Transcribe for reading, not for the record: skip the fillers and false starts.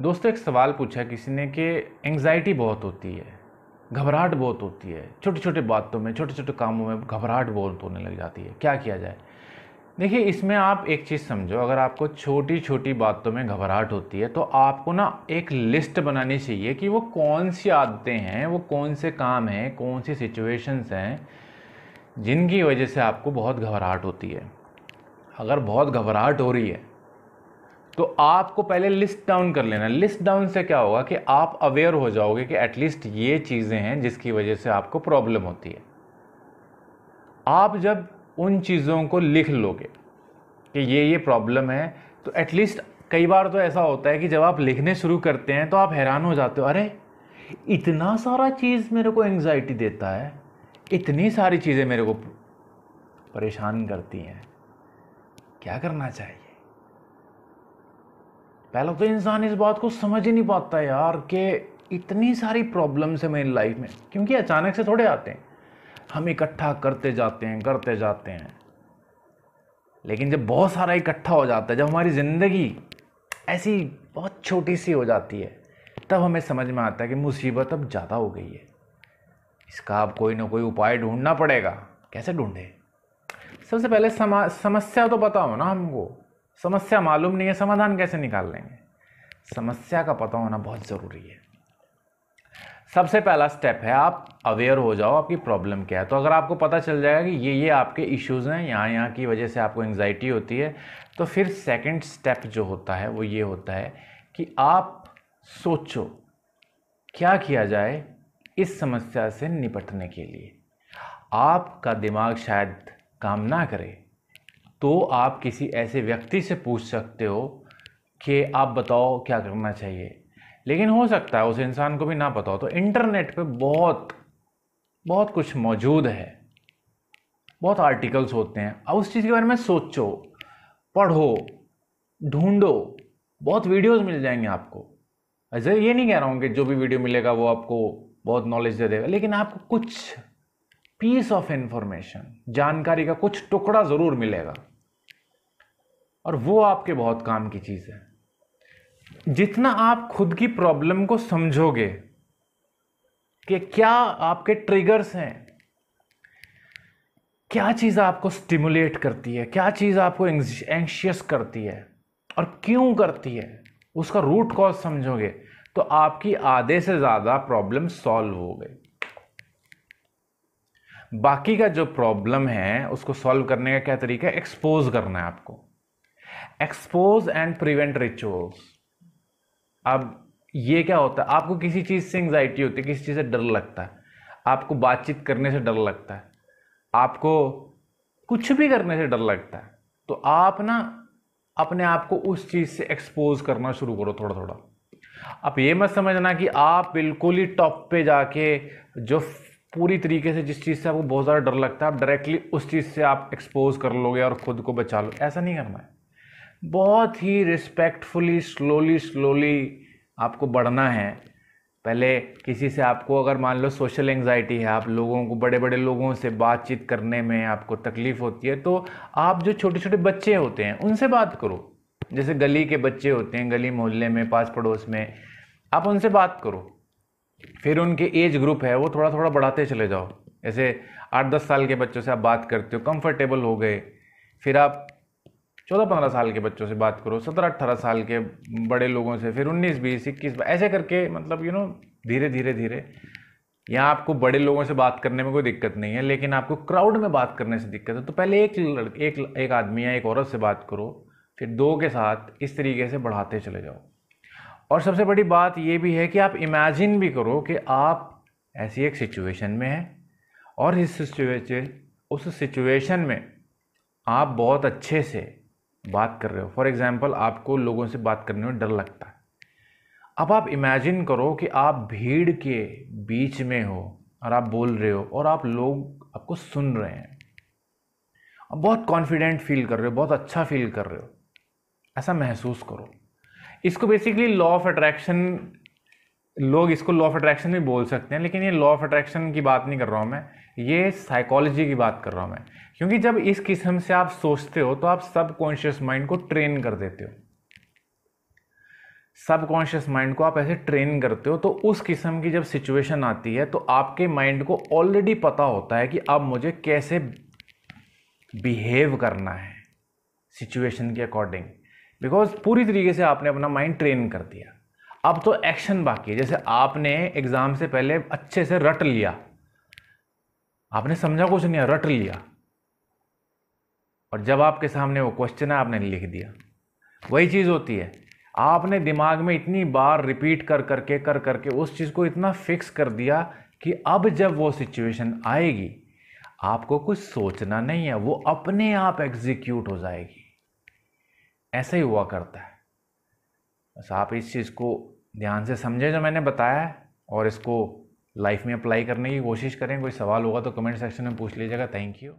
दोस्तों एक सवाल पूछा किसी ने कि एंग्जाइटी बहुत होती है, घबराहट बहुत होती है, छोटी छोटी बातों में, छोटे छोटे कामों में घबराहट बहुत होने लग जाती है, क्या किया जाए। देखिए इसमें आप एक चीज़ समझो, अगर आपको छोटी छोटी बातों में घबराहट होती है तो आपको ना एक लिस्ट बनानी चाहिए कि वो कौन सी आदतें हैं, वो कौन से काम हैं, कौन सी सिचुएशंस हैं जिनकी वजह से आपको बहुत घबराहट होती है। अगर बहुत घबराहट हो रही है तो आपको पहले लिस्ट डाउन कर लेना। लिस्ट डाउन से क्या होगा कि आप अवेयर हो जाओगे कि एटलीस्ट ये चीज़ें हैं जिसकी वजह से आपको प्रॉब्लम होती है। आप जब उन चीज़ों को लिख लोगे कि ये प्रॉब्लम है, तो एटलीस्ट कई बार तो ऐसा होता है कि जब आप लिखने शुरू करते हैं तो आप हैरान हो जाते हो, अरे इतना सारा चीज़ मेरे को एंग्जाइटी देता है, इतनी सारी चीज़ें मेरे को परेशान करती हैं, क्या करना चाहिए। पहला तो इंसान इस बात को समझ ही नहीं पाता यार कि इतनी सारी प्रॉब्लम्स है मेरी लाइफ में, क्योंकि अचानक से थोड़े आते हैं, हम इकट्ठा करते जाते हैं। लेकिन जब बहुत सारा इकट्ठा हो जाता है, जब हमारी ज़िंदगी ऐसी बहुत छोटी सी हो जाती है, तब हमें समझ में आता है कि मुसीबत अब ज़्यादा हो गई है, इसका अब कोई ना कोई उपाय ढूंढना पड़ेगा। कैसे ढूंढे? सबसे पहले समस्या तो पता हो ना हमको। समस्या मालूम नहीं है, समाधान कैसे निकाल लेंगे। समस्या का पता होना बहुत ज़रूरी है। सबसे पहला स्टेप है आप अवेयर हो जाओ आपकी प्रॉब्लम क्या है। तो अगर आपको पता चल जाएगा कि ये आपके इश्यूज़ हैं, यहाँ की वजह से आपको एंग्जाइटी होती है, तो फिर सेकंड स्टेप जो होता है वो ये होता है कि आप सोचो क्या किया जाए इस समस्या से निपटने के लिए। आपका दिमाग शायद काम ना करे तो आप किसी ऐसे व्यक्ति से पूछ सकते हो कि आप बताओ क्या करना चाहिए। लेकिन हो सकता है उस इंसान को भी ना पता हो, तो इंटरनेट पे बहुत कुछ मौजूद है, बहुत आर्टिकल्स होते हैं। अब उस चीज़ के बारे में सोचो, पढ़ो, ढूंढो, बहुत वीडियोस मिल जाएंगे आपको। ऐसे ये नहीं कह रहा हूँ कि जो भी वीडियो मिलेगा वो आपको बहुत नॉलेज दे देगा, लेकिन आपको कुछ पीस ऑफ इंफॉर्मेशन, जानकारी का कुछ टुकड़ा ज़रूर मिलेगा, और वो आपके बहुत काम की चीज़ है। जितना आप खुद की प्रॉब्लम को समझोगे कि क्या आपके ट्रिगर्स हैं, क्या चीज़ आपको स्टिमुलेट करती है, क्या चीज़ आपको एंग्शियस करती है और क्यों करती है, उसका रूट कॉज समझोगे तो आपकी आधे से ज़्यादा प्रॉब्लम सॉल्व हो गई। बाकी का जो प्रॉब्लम है उसको सॉल्व करने का क्या तरीका है? एक्सपोज करना है आपको। Expose and prevent rituals. अब ये क्या होता है, आपको किसी चीज़ से एंग्जाइटी होती है, किसी चीज़ से डर लगता है, आपको बातचीत करने से डर लगता है, आपको कुछ भी करने से डर लगता है, तो आप ना अपने आप को उस चीज़ से एक्सपोज करना शुरू करो थोड़ा थोड़ा। आप ये मत समझना कि आप बिल्कुल ही टॉप पे जाके जो पूरी तरीके से जिस चीज़ से आपको बहुत ज़्यादा डर लगता है आप डायरेक्टली उस चीज़ से आप एक्सपोज कर लोगे और ख़ुद को बचा लो, ऐसा नहीं करना है। बहुत ही रिस्पेक्टफुली स्लोली आपको बढ़ना है। पहले किसी से आपको अगर मान लो सोशल एंग्जाइटी है, आप लोगों को, बड़े बड़े लोगों से बातचीत करने में आपको तकलीफ़ होती है, तो आप जो छोटे छोटे बच्चे होते हैं उनसे बात करो। जैसे गली के बच्चे होते हैं, गली मोहल्ले में, पास पड़ोस में, आप उनसे बात करो। फिर उनके एज ग्रुप है वो थोड़ा थोड़ा बढ़ाते चले जाओ। जैसे 8-10 साल के बच्चों से आप बात करते हो, कंफर्टेबल हो गए, फिर आप 14-15 साल के बच्चों से बात करो, 17-18 साल के बड़े लोगों से, फिर 19-20-21, ऐसे करके, मतलब धीरे धीरे। यहाँ आपको बड़े लोगों से बात करने में कोई दिक्कत नहीं है, लेकिन आपको क्राउड में बात करने से दिक्कत है, तो पहले एक आदमी या एक औरत से बात करो, फिर 2 के साथ, इस तरीके से बढ़ाते चले जाओ। और सबसे बड़ी बात ये भी है कि आप इमेजिन भी करो कि आप ऐसी एक सिचुएशन में हैं और उस सिचुएशन में आप बहुत अच्छे से बात कर रहे हो। फॉर एग्जाम्पल, आपको लोगों से बात करने में डर लगता है। अब आप इमेजिन करो कि आप भीड़ के बीच में हो और आप बोल रहे हो और लोग आपको सुन रहे हैं, आप बहुत कॉन्फिडेंट फील कर रहे हो, बहुत अच्छा फील कर रहे हो, ऐसा महसूस करो। इसको बेसिकली लॉ ऑफ अट्रैक्शन, लोग इसको लॉ ऑफ अट्रैक्शन भी बोल सकते हैं, लेकिन ये लॉ ऑफ अट्रैक्शन की बात नहीं कर रहा हूँ मैं, ये साइकोलॉजी की बात कर रहा हूँ मैं। क्योंकि जब इस किस्म से आप सोचते हो तो आप सबकॉन्शियस माइंड को ट्रेन कर देते हो। सबकॉन्शियस माइंड को आप ऐसे ट्रेन करते हो, तो उस किस्म की जब सिचुएशन आती है तो आपके माइंड को ऑलरेडी पता होता है कि अब मुझे कैसे बिहेव करना है सिचुएशन के अकॉर्डिंग, बिकॉज पूरी तरीके से आपने अपना माइंड ट्रेन कर दिया। अब तो एक्शन बाकी है। जैसे आपने एग्जाम से पहले अच्छे से रट लिया, आपने समझा कुछ नहीं, रट लिया, और जब आपके सामने वो क्वेश्चन है आपने लिख दिया। वही चीज़ होती है, आपने दिमाग में इतनी बार रिपीट कर करके उस चीज़ को इतना फिक्स कर दिया कि अब जब वो सिचुएशन आएगी आपको कुछ सोचना नहीं है, वो अपने आप एग्जीक्यूट हो जाएगी। ऐसा ही हुआ करता है। बस आप इस चीज़ को ध्यान से समझें जो मैंने बताया है, और इसको लाइफ में अप्लाई करने की कोशिश करें। कोई सवाल होगा तो कमेंट सेक्शन में पूछ लीजिएगा। Thank you.